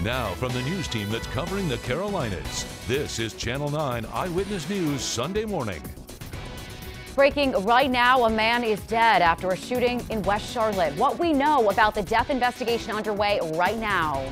Now, from the news team that's covering the Carolinas, this is Channel 9 Eyewitness News Sunday morning. Breaking right now, a man is dead after a shooting in West Charlotte. What we know about the death investigation underway right now.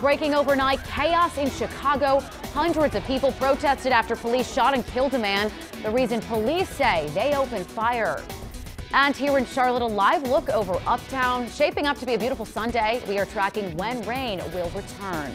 Breaking overnight, chaos in Chicago. Hundreds of people protested after police shot and killed a man. The reason police say they opened fire. And here in Charlotte, a live look over uptown. Shaping up to be a beautiful Sunday. We are tracking when rain will return.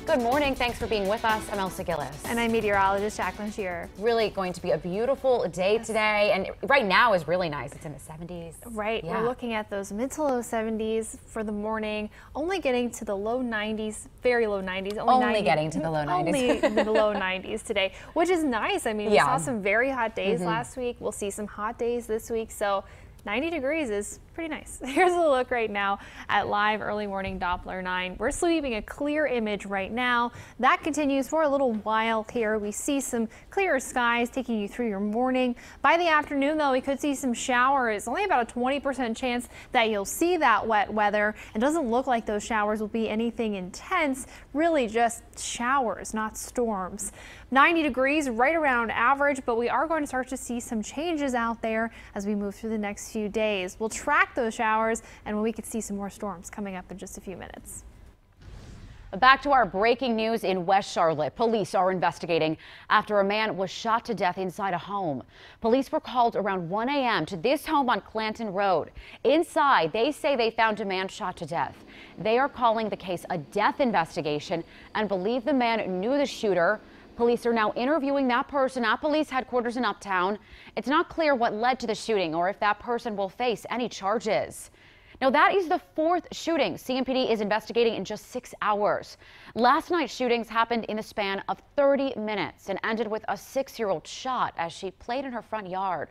Good morning. Thanks for being with us. I'm Elsa Gillis. And I'm meteorologist Jacqueline Shearer. Really going to be a beautiful day today. And right now is really nice. It's in the 70s. Right. Yeah. We're looking at those mid to low 70s for the morning, only getting to the low 90s, very low 90s. Only getting to the low 90s. Only the low 90s today, which is nice. I mean, we saw some very hot days last week. We'll see some hot days this week. So 90 degrees is pretty nice. Here's a look right now at live early morning Doppler 9. We're sweeping a clear image right now. That continues for a little while here. We see some clearer skies taking you through your morning. By the afternoon, though, we could see some showers. Only about a 20% chance that you'll see that wet weather. It doesn't look like those showers will be anything intense, really just showers, not storms. 90 degrees, right around average, but we are going to start to see some changes out there as we move through the next few days. We'll track those showers and we could see some more storms coming up in just a few minutes. Back to our breaking news in West Charlotte. Police are investigating after a man was shot to death inside a home. Police were called around 1 a.m. to this home on Clanton Road. Inside, they say they found a man shot to death. They are calling the case a death investigation and believe the man knew the shooter. Police are now interviewing that person at police headquarters in Uptown. It's not clear what led to the shooting or if that person will face any charges. Now, that is the fourth shooting CMPD is investigating in just 6 hours. Last night's shootings happened in the span of 30 minutes and ended with a 6-year-old shot as she played in her front yard.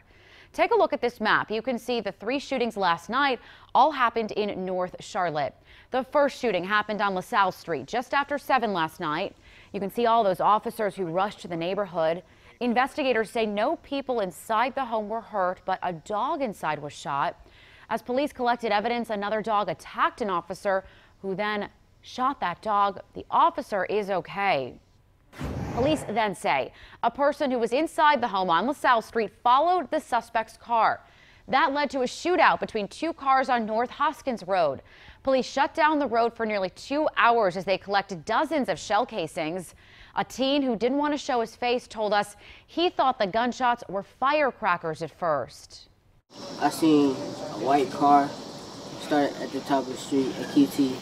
Take a look at this map. You can see the 3 shootings last night all happened in North Charlotte. The first shooting happened on LaSalle Street just after 7 last night. You can see all those officers who rushed to the neighborhood. Investigators say no people inside the home were hurt, but a dog inside was shot. As police collected evidence, another dog attacked an officer who then shot that dog. The officer is okay. Police then say a person who was inside the home on LaSalle Street followed the suspect's car. That led to a shootout between 2 cars on North Hoskins Road. Police shut down the road for nearly 2 hours as they collected dozens of shell casings. A teen who didn't want to show his face told us he thought the gunshots were firecrackers at first. I seen a white car start at the top of the street, a QT,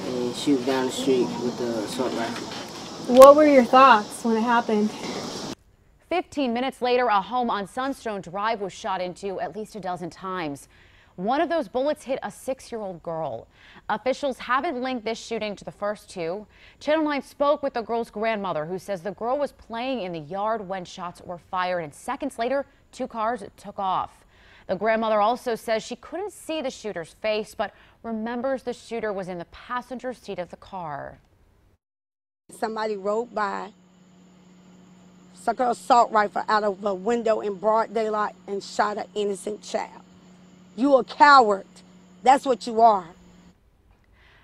and shoot down the street with the assault rifle. What were your thoughts when it happened? 15 minutes later, a home on Sunstone Drive was shot into at least a dozen times. One of those bullets hit a 6-year-old girl. Officials haven't linked this shooting to the first 2. Channel 9 spoke with the girl's grandmother, who says the girl was playing in the yard when shots were fired, and seconds later, 2 cars took off. The grandmother also says she couldn't see the shooter's face, but remembers the shooter was in the passenger seat of the car. Somebody rode by, stuck an assault rifle out of a window in broad daylight and shot an innocent child. You a coward. That's what you are.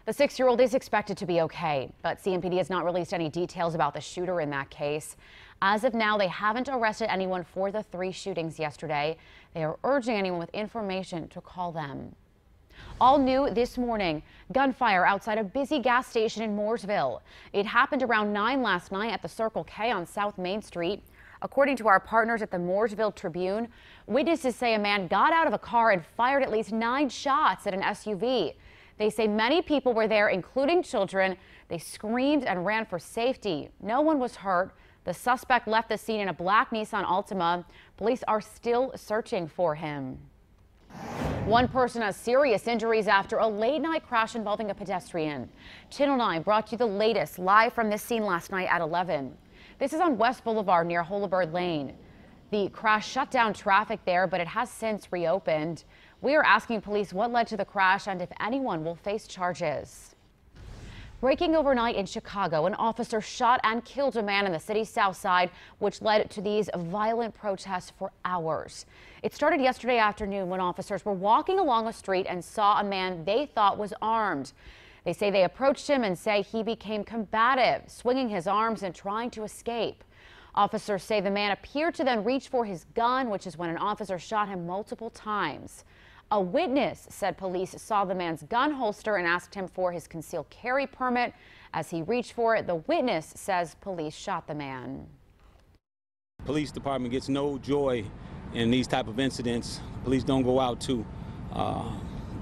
The 6-year-old is expected to be okay, but CMPD has not released any details about the shooter in that case. As of now, they haven't arrested anyone for the 3 shootings yesterday. They are urging anyone with information to call them. All new this morning, gunfire outside a busy gas station in Mooresville. It happened around 9 last night at the Circle K on South Main Street. According to our partners at the Mooresville Tribune, witnesses say a man got out of a car and fired at least 9 shots at an SUV. They say many people were there, including children. They screamed and ran for safety. No one was hurt. The suspect left the scene in a black Nissan Altima. Police are still searching for him. One person has serious injuries after a late-night crash involving a pedestrian. Channel 9 brought you the latest live from this scene last night at 11. This is on West Boulevard near Holabird Lane. The crash shut down traffic there, but it has since reopened. We are asking police what led to the crash and if anyone will face charges. Breaking overnight in Chicago, an officer shot and killed a man in the city's south side, which led to these violent protests for hours. It started yesterday afternoon when officers were walking along a street and saw a man they thought was armed. They say they approached him and say he became combative, swinging his arms and trying to escape. Officers say the man appeared to then reach for his gun, which is when an officer shot him multiple times. A witness said police saw the man's gun holster and asked him for his concealed carry permit. As he reached for it, the witness says police shot the man. Police department gets no joy in these type of incidents. Police don't go out to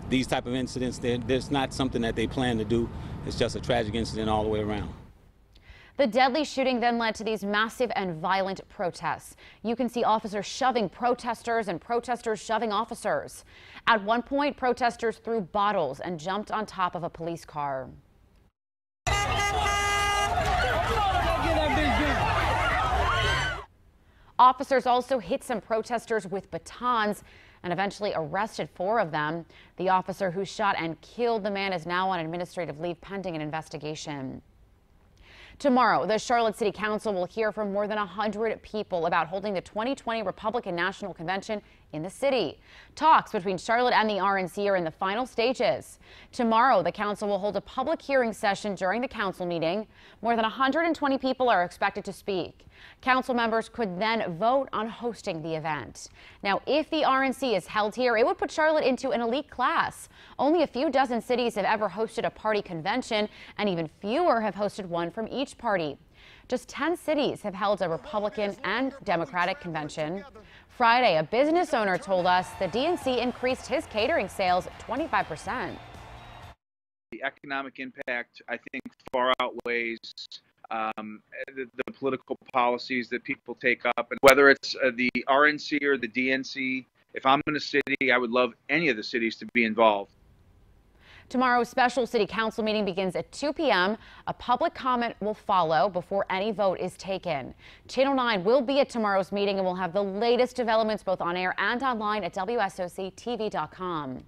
these type of incidents. There's not something that they plan to do. It's just a tragic incident all the way around. The deadly shooting then led to these massive and violent protests. You can see officers shoving protesters and protesters shoving officers. At one point, protesters threw bottles and jumped on top of a police car. Officers also hit some protesters with batons and eventually arrested 4 of them. The officer who shot and killed the man is now on administrative leave pending an investigation. Tomorrow, the Charlotte City Council will hear from more than 100 people about holding the 2020 Republican National Convention in the city. Talks between Charlotte and the RNC are in the final stages. Tomorrow, the council will hold a public hearing session during the council meeting. More than 120 people are expected to speak. Council members could then vote on hosting the event. Now, if the RNC is held here, it would put Charlotte into an elite class. Only a few dozen cities have ever hosted a party convention, and even fewer have hosted one from each party. Just 10 cities have held a Republican and Democratic convention. Friday, a business owner told us the DNC increased his catering sales 25%. The economic impact, I think, far outweighs the political policies that people take up. And whether it's the RNC or the DNC, if I'm in a city, I would love any of the cities to be involved. Tomorrow's special city council meeting begins at 2 p.m. A public comment will follow before any vote is taken. Channel 9 will be at tomorrow's meeting and will have the latest developments both on air and online at WSOCTV.com.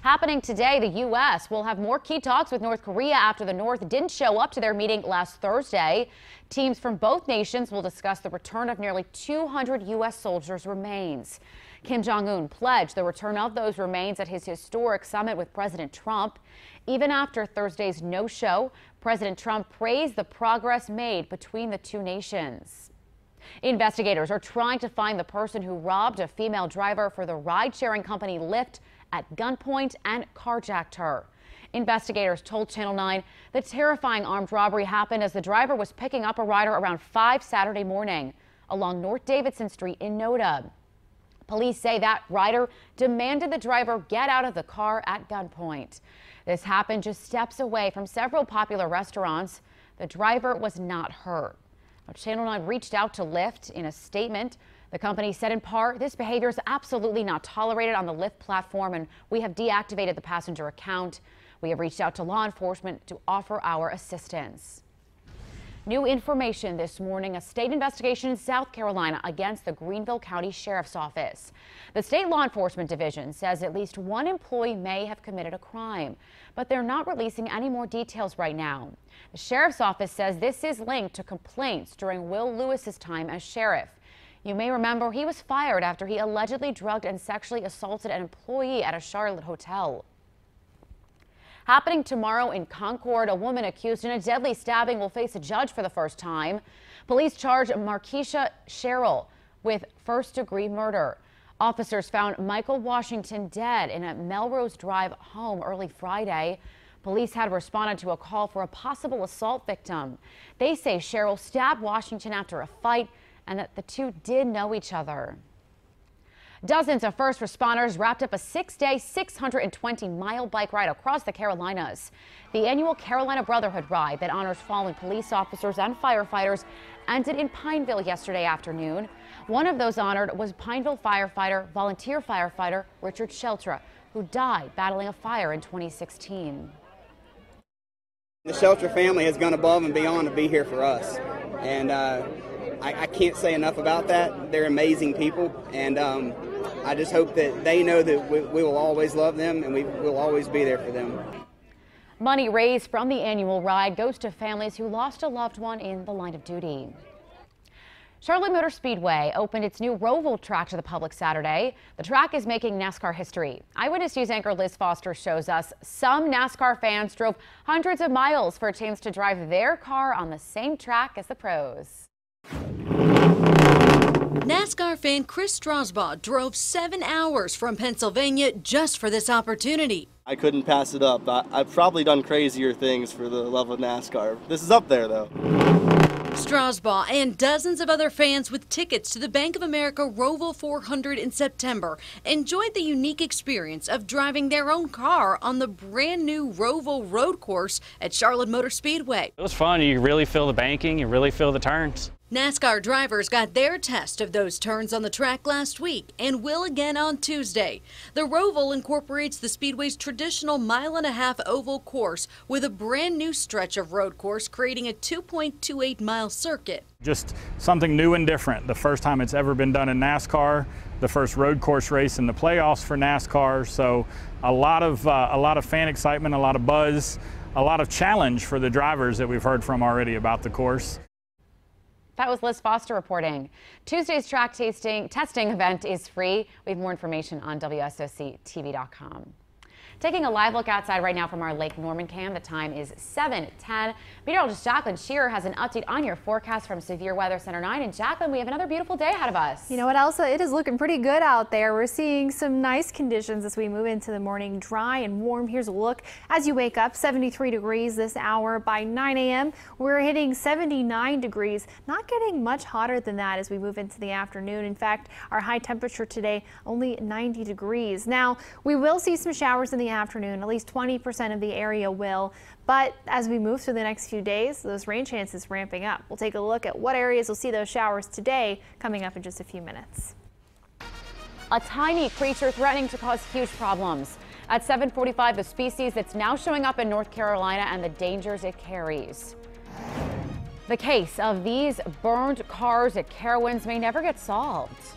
Happening today, the U.S. will have more key talks with North Korea after the North didn't show up to their meeting last Thursday. Teams from both nations will discuss the return of nearly 200 U.S. soldiers' remains. Kim Jong-un pledged the return of those remains at his historic summit with President Trump. Even after Thursday's no-show, President Trump praised the progress made between the two nations. Investigators are trying to find the person who robbed a female driver for the ride-sharing company Lyft at gunpoint and carjacked her. Investigators told Channel 9 the terrifying armed robbery happened as the driver was picking up a rider around 5 Saturday morning along North Davidson Street in Noda. Police say that rider demanded the driver get out of the car at gunpoint. This happened just steps away from several popular restaurants. The driver was not hurt. Now, Channel 9 reached out to Lyft in a statement. The company said in part, this behavior is absolutely not tolerated on the Lyft platform, and we have deactivated the passenger account. We have reached out to law enforcement to offer our assistance. New information this morning, a state investigation in South Carolina against the Greenville County Sheriff's Office. The state law enforcement division says at least one employee may have committed a crime, but they're not releasing any more details right now. The Sheriff's Office says this is linked to complaints during Will Lewis's time as sheriff. You may remember he was fired after he allegedly drugged and sexually assaulted an employee at a Charlotte hotel. Happening tomorrow in Concord, a woman accused in a deadly stabbing will face a judge for the first time. Police charge Markeisha Sherrill with first-degree murder. Officers found Michael Washington dead in a Melrose Drive home early Friday. Police had responded to a call for a possible assault victim. They say Sherrill stabbed Washington after a fight and that the two did know each other. Dozens of first responders wrapped up a 6-day, 620-mile bike ride across the Carolinas. The annual Carolina Brotherhood Ride that honors fallen police officers and firefighters ended in Pineville yesterday afternoon. One of those honored was Pineville volunteer firefighter Richard Sheltra, who died battling a fire in 2016. The Sheltra family has gone above and beyond to be here for us, and I can't say enough about that. They're amazing people, and I just hope that they know that we will always love them and we will always be there for them. Money raised from the annual ride goes to families who lost a loved one in the line of duty. Charlotte Motor Speedway opened its new Roval track to the public Saturday. The track is making NASCAR history. Eyewitness News anchor Liz Foster shows us some NASCAR fans drove hundreds of miles for a chance to drive their car on the same track as the pros. NASCAR fan Chris Strasbaugh drove 7 hours from Pennsylvania just for this opportunity. I couldn't pass it up. I've probably done crazier things for the love of NASCAR. This is up there, though. Strasbaugh and dozens of other fans with tickets to the Bank of America Roval 400 in September enjoyed the unique experience of driving their own car on the brand new Roval road course at Charlotte Motor Speedway. It was fun. You really feel the banking, you really feel the turns. NASCAR drivers got their test of those turns on the track last week and will again on Tuesday. The Roval incorporates the Speedway's traditional mile-and-a-half oval course with a brand new stretch of road course, creating a 2.28-mile circuit. Just something new and different. The first time it's ever been done in NASCAR, the first road course race in the playoffs for NASCAR. So a lot of fan excitement, a lot of buzz, a lot of challenge for the drivers that we've heard from already about the course. That was Liz Foster reporting. Tuesday's track testing event is free. We have more information on WSOCTV.com. Taking a live look outside right now from our Lake Norman cam. The time is 7:10. Meteorologist Jacqueline Shearer has an update on your forecast from Severe Weather Center 9. And Jacqueline, we have another beautiful day ahead of us. You know what, Elsa? It is looking pretty good out there. We're seeing some nice conditions as we move into the morning. Dry and warm. Here's a look as you wake up. 73 degrees this hour. By 9 a.m. we're hitting 79 degrees. Not getting much hotter than that as we move into the afternoon. In fact, our high temperature today only 90 degrees. Now, we will see some showers in the afternoon. At least 20% of the area will. But as we move through the next few days, those rain chances ramping up. We'll take a look at what areas will see those showers today coming up in just a few minutes. A tiny creature threatening to cause huge problems. At 7:45, the species that's now showing up in North Carolina and the dangers it carries. The case of these burned cars at Carowinds may never get solved.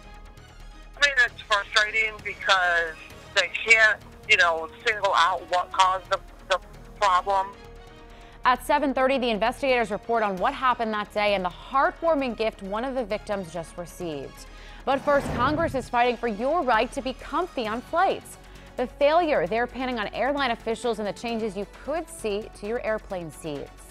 I mean, it's frustrating because they can't, single out what caused the problem. At 7:30, the investigators report on what happened that day and the heartwarming gift one of the victims just received. But first, Congress is fighting for your right to be comfy on flights. The failure they're pinning on airline officials and the changes you could see to your airplane seats.